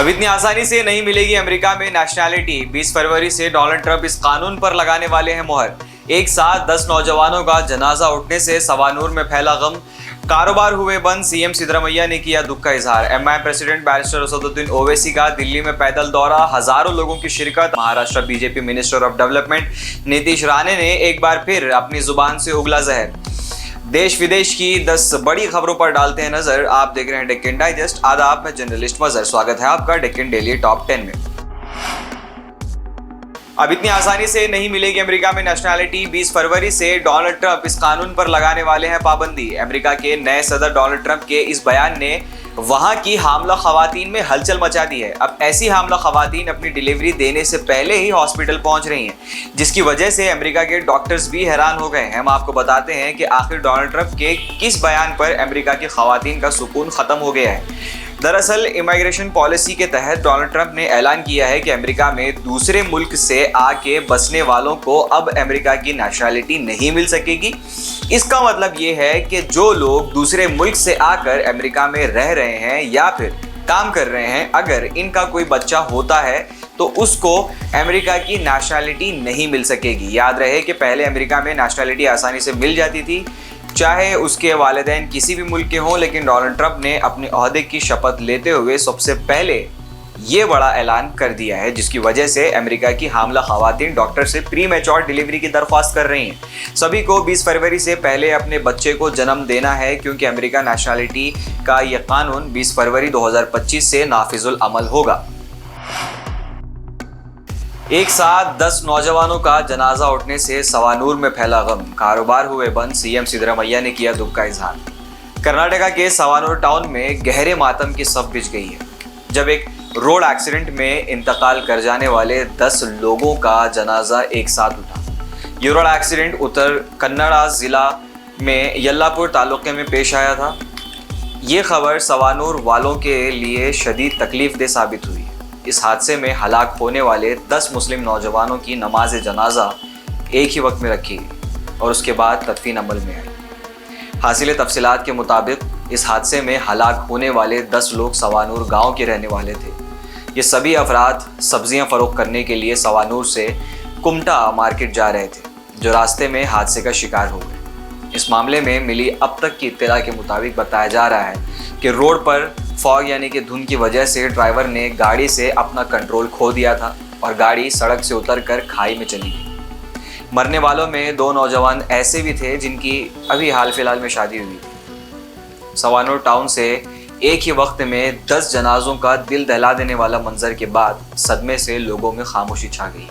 अब इतनी आसानी से नहीं मिलेगी अमेरिका में नेशनैलिटी। 20 फरवरी से डोनाल्ड ट्रंप इस कानून पर लगाने वाले हैं मोहर। एक साथ 10 नौजवानों का जनाजा उठने से सवानूर में फैला गम। कारोबार हुए बंद। सीएम सिद्धरमैया ने किया दुख का इजहार। MIM president barrister Asaduddin Owaisi का दिल्ली में पैदल दौरा, हजारों लोगों की शिरकत। Maharashtra BJP minister of development Nitish Rane ने एक बार फिर अपनी जुबान से उगला जहर। देश विदेश की 10 बड़ी खबरों पर डालते हैं नजर। आप देख रहे हैं डेक्कन डाइजेस्ट। आदाब, मैं जर्नलिस्ट मजहर। स्वागत है आपका डेक्कन डेली टॉप 10 में। अब इतनी आसानी से नहीं मिलेगी अमेरिका में नेशनैलिटी। 20 फरवरी से डोनाल्ड ट्रंप इस कानून पर लगाने वाले हैं पाबंदी। अमेरिका के नए सदर डोनाल्ड ट्रंप के इस बयान ने वहां की हामला खवातीन में हलचल मचा दी है। अब ऐसी हामला खवातीन अपनी डिलीवरी देने से पहले ही हॉस्पिटल पहुंच रही हैं, जिसकी वजह से अमेरिका के डॉक्टर्स भी हैरान हो गए हैं। हम आपको बताते हैं कि आखिर डोनाल्ड ट्रंप के किस बयान पर अमेरिका की खवातीन का सुकून खत्म हो गया है। दरअसल इमिग्रेशन पॉलिसी के तहत डोनाल्ड ट्रंप ने ऐलान किया है कि अमेरिका में दूसरे मुल्क से आके बसने वालों को अब अमेरिका की नेशनैलिटी नहीं मिल सकेगी। इसका मतलब ये है कि जो लोग दूसरे मुल्क से आकर अमेरिका में रह रहे हैं या फिर काम कर रहे हैं, अगर इनका कोई बच्चा होता है तो उसको अमेरिका की नेशनैलिटी नहीं मिल सकेगी। याद रहे कि पहले अमेरिका में नेशनैलिटी आसानी से मिल जाती थी, चाहे उसके वालिदैन किसी भी मुल्क के हों, लेकिन डोनाल्ड ट्रंप ने अपने ओहदे की शपथ लेते हुए सबसे पहले ये बड़ा ऐलान कर दिया है, जिसकी वजह से अमेरिका की हामला खवातीन डॉक्टर से प्री मैच्योर डिलीवरी की दरख्वास्त कर रही हैं। सभी को 20 फरवरी से पहले अपने बच्चे को जन्म देना है, क्योंकि अमेरिका नेशनैलिटी का यह कानून 20 फरवरी 2025 से नाफिजुल अमल होगा। एक साथ 10 नौजवानों का जनाजा उठने से सवानूर में फैला गम। कारोबार हुए बंद। सीएम सिद्धरमैया ने किया दुख का इजहार। कर्नाटका के सवानूर टाउन में गहरे मातम की सफ बिछ गई है, जब एक रोड एक्सीडेंट में इंतकाल कर जाने वाले 10 लोगों का जनाजा एक साथ उठा। ये रोड एक्सीडेंट उत्तर कन्नड़ा जिला में यल्लापुर तालुके में पेश आया था। ये खबर सवानूर वालों के लिए शदीद तकलीफ दे साबित हुई। इस हादसे में हलाक होने वाले 10 मुस्लिम नौजवानों की नमाज जनाजा एक ही वक्त में रखी गई और उसके बाद तदफीन अमल में आई। हासिल तफसीलात के मुताबिक इस हादसे में हलाक होने वाले 10 लोग सवानूर गांव के रहने वाले थे। ये सभी अफराद सब्जियां फरोख्त करने के लिए सवानूर से कुमटा मार्केट जा रहे थे, जो रास्ते में हादसे का शिकार हो गए। इस मामले में मिली अब तक की इत्तला के मुताबिक बताया जा रहा है कि रोड पर फॉग यानी कि धुंध की वजह से ड्राइवर ने गाड़ी से अपना कंट्रोल खो दिया था और गाड़ी सड़क से उतरकर खाई में चली गई। मरने वालों में 2 नौजवान ऐसे भी थे जिनकी अभी हाल फिलहाल में शादी हुई थी। सवानूर टाउन से एक ही वक्त में 10 जनाजों का दिल दहला देने वाला मंजर के बाद सदमे से लोगों में खामोशी छा गई।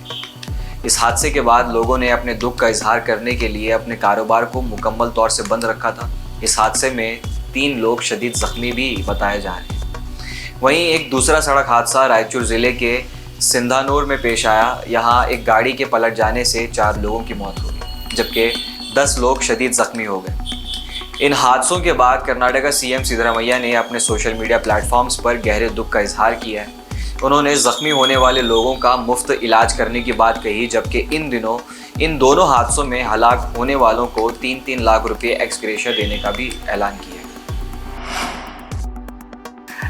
इस हादसे के बाद लोगों ने अपने दुख का इजहार करने के लिए अपने कारोबार को मुकम्मल तौर से बंद रखा था। इस हादसे में 3 लोग शदीद जख्मी भी बताए जा रहे हैं। वहीं एक दूसरा सड़क हादसा रायचूर ज़िले के सिंधानूर में पेश आया। यहाँ एक गाड़ी के पलट जाने से 4 लोगों की मौत हो गई, जबकि 10 लोग शदीद जख्मी हो गए। इन हादसों के बाद कर्नाटका सीएम सिद्धरमैया ने अपने सोशल मीडिया प्लेटफॉर्म्स पर गहरे दुख का इजहार किया है। उन्होंने जख्मी होने वाले लोगों का मुफ्त इलाज करने की बात कही, जबकि इन दिनों इन दोनों हादसों में हलाक होने वालों को 3-3 लाख रुपये एक्स ग्रेशिया देने का भी ऐलान किया।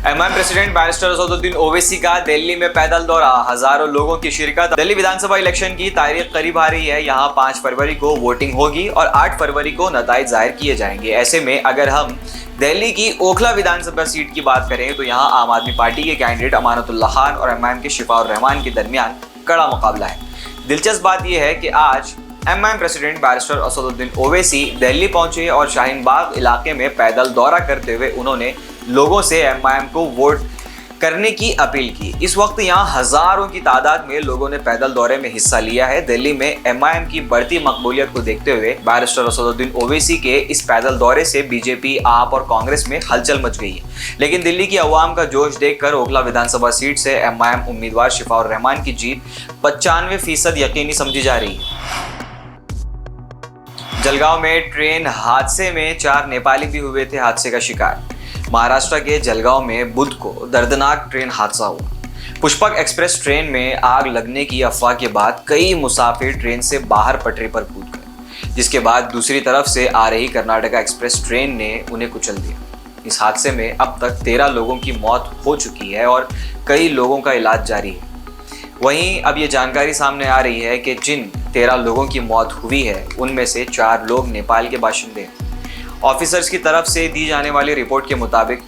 MIM president barrister Asaduddin Owaisi का दिल्ली में पैदल दौरा, हजारों लोगों की शिरकत। दिल्ली विधानसभा इलेक्शन की तारीख करीब आ रही है। यहाँ 5 फरवरी को वोटिंग होगी और 8 फरवरी को नताइज जाहिर किए जाएंगे। ऐसे में अगर हम दिल्ली की ओखला विधानसभा सीट की बात करें तो यहाँ आम आदमी पार्टी के कैंडिडेट अमानतुल्लाह खान और एमआईएम के शिफाउर रहमान के दरमियान कड़ा मुकाबला है। दिलचस्प बात यह है कि आज MIM president barrister Asaduddin Owaisi Delhi पहुंचे और शाहीन बाग इलाके में पैदल दौरा करते हुए उन्होंने लोगों से एमआईएम को वोट करने की अपील की। इस वक्त यहाँ हजारों की तादाद में लोगों ने पैदल दौरे में हिस्सा लिया है। दिल्ली में एमआईएम की बढ़ती मकबूलियत को देखते हुए बैरिस्टर असदुद्दीन ओवैसी के इस पैदल दौरे से बीजेपी, आप और कांग्रेस में हलचल मच गई है। लेकिन दिल्ली की अवाम का जोश देखकर ओखला विधानसभा सीट से एमआईएम उम्मीदवार शिफाउर रहमान की जीत 95% यकीनी समझी जा रही है। जलगांव में ट्रेन हादसे में 4 नेपाली भी हुए थे हादसे का शिकार। महाराष्ट्र के जलगांव में बुध को दर्दनाक ट्रेन हादसा हुआ। पुष्पक एक्सप्रेस ट्रेन में आग लगने की अफवाह के बाद कई मुसाफिर ट्रेन से बाहर पटरी पर कूद गए, जिसके बाद दूसरी तरफ से आ रही कर्नाटका एक्सप्रेस ट्रेन ने उन्हें कुचल दिया। इस हादसे में अब तक 13 लोगों की मौत हो चुकी है और कई लोगों का इलाज जारी है। वहीं अब ये जानकारी सामने आ रही है कि जिन 13 लोगों की मौत हुई है उनमें से 4 लोग नेपाल के बाशिंदे हैं। ऑफिसर्स की तरफ से दी जाने वाली रिपोर्ट के मुताबिक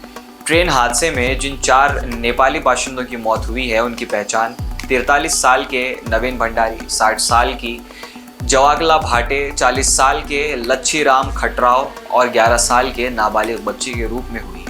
ट्रेन हादसे में जिन 4 नेपाली बाशिंदों की मौत हुई है उनकी पहचान 43 साल के नवीन भंडारी, 60 साल की जवागला भाटे, 40 साल के लच्छी राम खटराव और 11 साल के नाबालिग बच्ची के रूप में हुई।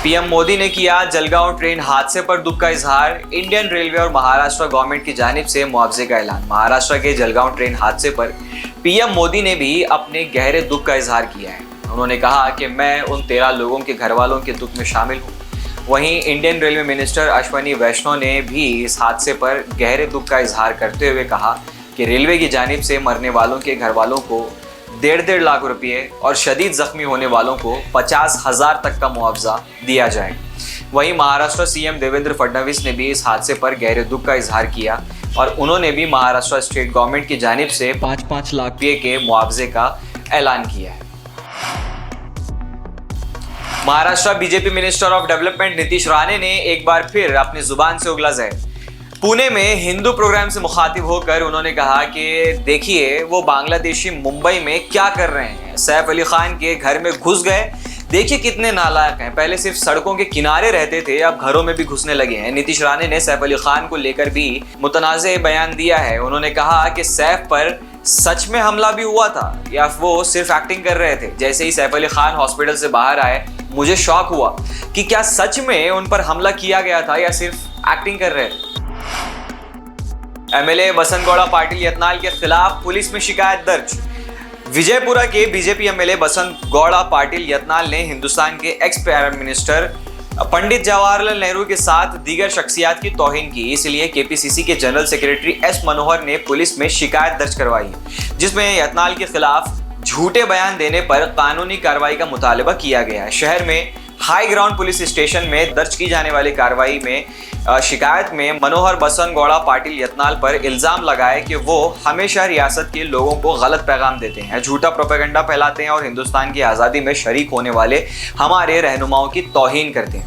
पीएम मोदी ने किया जलगांव ट्रेन हादसे पर दुख का इजहार। इंडियन रेलवे और महाराष्ट्र गवर्नमेंट की जानिब से मुआवजे का ऐलान। महाराष्ट्र के जलगांव ट्रेन हादसे पर पीएम मोदी ने भी अपने गहरे दुख का इजहार किया है। उन्होंने कहा कि मैं उन 13 लोगों के घर वालों के दुख में शामिल हूँ। वहीं इंडियन रेलवे मिनिस्टर अश्वनी वैष्णव ने भी इस हादसे पर गहरे दुख का इजहार करते हुए कहा कि रेलवे की जानिब से मरने वालों के घर वालों को 1.5 लाख रुपये और शदीद जख्मी होने वालों को 50,000 तक का मुआवजा दिया जाए। वहीं महाराष्ट्र सीएम देवेंद्र फडणवीस ने भी इस हादसे पर गहरे दुख का इजहार किया और उन्होंने भी महाराष्ट्र स्टेट गवर्नमेंट की जानिब से 5-5 लाख रुपये के मुआवजे का ऐलान किया है। Maharashtra BJP minister of development Nitish Rane ने एक बार फिर अपनी जुबान से उगला जहर। पुणे में हिंदू प्रोग्राम से मुखातिब होकर उन्होंने कहा कि देखिए वो बांग्लादेशी मुंबई में क्या कर रहे हैं, सैफ अली खान के घर में घुस गए, देखिए कितने नालायक हैं, पहले सिर्फ सड़कों के किनारे रहते थे अब घरों में भी घुसने लगे हैं। नीतीश राणे ने सैफ अली खान को लेकर भी मुतनाज़े बयान दिया है। उन्होंने कहा कि सैफ पर सच में हमला भी हुआ था या वो सिर्फ एक्टिंग कर रहे थे। जैसे ही सैफ अली खान हॉस्पिटल से बाहर आए मुझे शॉक हुआ कि क्या सच में उन पर हमला किया गया था या सिर्फ एक्टिंग कर रहे थे। एमएलए बसंत गौड़ा पाटिल यत्नाल के खिलाफ पुलिस में शिकायत दर्ज। विजयपुरा के बीजेपी एमएलए बसंत गौड़ा पाटिल यत्नाल ने हिंदुस्तान के ex prime minister Pandit Jawaharlal Nehru के साथ दीगर शख्सियात की तौहीन की, इसलिए केपीसीसी के जनरल सेक्रेटरी एस मनोहर ने पुलिस में शिकायत दर्ज करवाई, जिसमें यत्नाल के खिलाफ झूठे बयान देने पर कानूनी कार्रवाई का मुतालबा किया गया है। शहर में हाई ग्राउंड पुलिस स्टेशन में दर्ज की जाने वाली कार्रवाई में शिकायत में मनोहर बसंत गौड़ा पाटिल यत्नाल पर इल्जाम लगाए कि वो हमेशा रियासत के लोगों को गलत पैगाम देते हैं, झूठा प्रोपेगेंडा फैलाते हैं और हिंदुस्तान की आज़ादी में शरीक होने वाले हमारे रहनुमाओं की तौहीन करते हैं।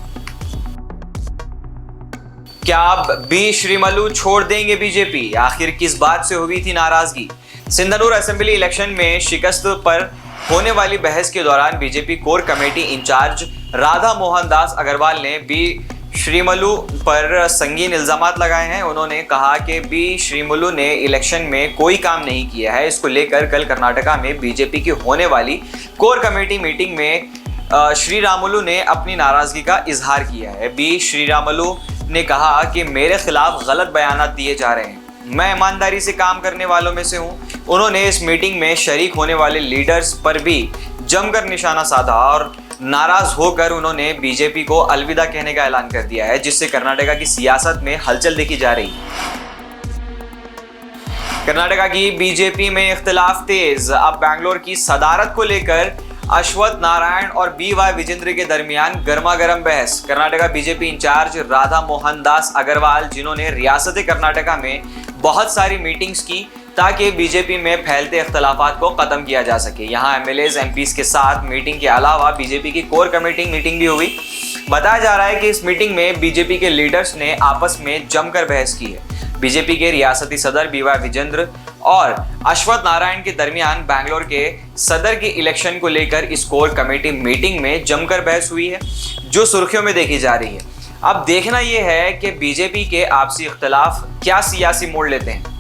क्या अब बी श्रीमलू छोड़ देंगे बीजेपी? आखिर किस बात से हुई थी नाराजगी? सिंधनूर असेंबली इलेक्शन में शिकस्त पर होने वाली बहस के दौरान BJP core committee incharge Radha Mohan Das Agrawal ने बी श्रीमलू पर संगीन इल्जामात लगाए हैं। उन्होंने कहा कि बी श्रीमलू ने इलेक्शन में कोई काम नहीं किया है। इसको लेकर कल कर्नाटका में बीजेपी की होने वाली कोर कमेटी मीटिंग में श्रीरामुलू ने अपनी नाराजगी का इजहार किया है। बी श्रीरामुलू ने कहा कि मेरे खिलाफ गलत बयान दिए जा रहे हैं, मैं ईमानदारी से काम करने वालों में से हूं। उन्होंने इस मीटिंग में शरीक होने वाले लीडर्स पर भी जमकर निशाना साधा और नाराज होकर उन्होंने बीजेपी को अलविदा कहने का ऐलान कर दिया है, जिससे कर्नाटका की सियासत में हलचल देखी जा रही है। कर्नाटका की बीजेपी में इख्तिलाफ तेज। अब बैंगलोर की सदारत को लेकर अश्वत्थ नारायण और BY विजेंद्र के दरमियान गर्मागर्म बहस। कर्नाटका बीजेपी इंचार्ज राधा मोहन दास अग्रवाल, जिन्होंने रियासत कर्नाटका में बहुत सारी मीटिंग्स की ताकि बीजेपी में फैलते इख्तलाफात को खत्म किया जा सके। यहाँ MLAs MPs के साथ मीटिंग के अलावा बीजेपी की कोर कमेटी मीटिंग भी हुई। बताया जा रहा है कि इस मीटिंग में बीजेपी के लीडर्स ने आपस में जमकर बहस की है। बीजेपी के रियासती सदर BY विजेंद्र और अश्वत्थ नारायण के दरमियान बैंगलोर के सदर के इलेक्शन को लेकर इस कोर कमेटी मीटिंग में जमकर बहस हुई है, जो सुर्खियों में देखी जा रही है। अब देखना यह है कि बीजेपी के आपसी इख्तलाफ क्या सियासी मोड़ लेते हैं।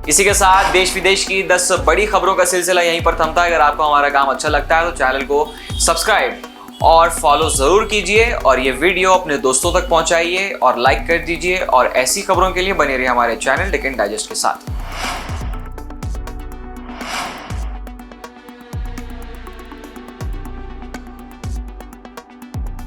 इसी के साथ देश विदेश की 10 बड़ी खबरों का सिलसिला यहीं पर थमता है। अगर आपको हमारा काम अच्छा लगता है तो चैनल को सब्सक्राइब और फॉलो जरूर कीजिए और ये वीडियो अपने दोस्तों तक पहुंचाइए और लाइक कर दीजिए और ऐसी खबरों के लिए बने रहिए हमारे चैनल डेक्कन डाइजेस्ट के साथ।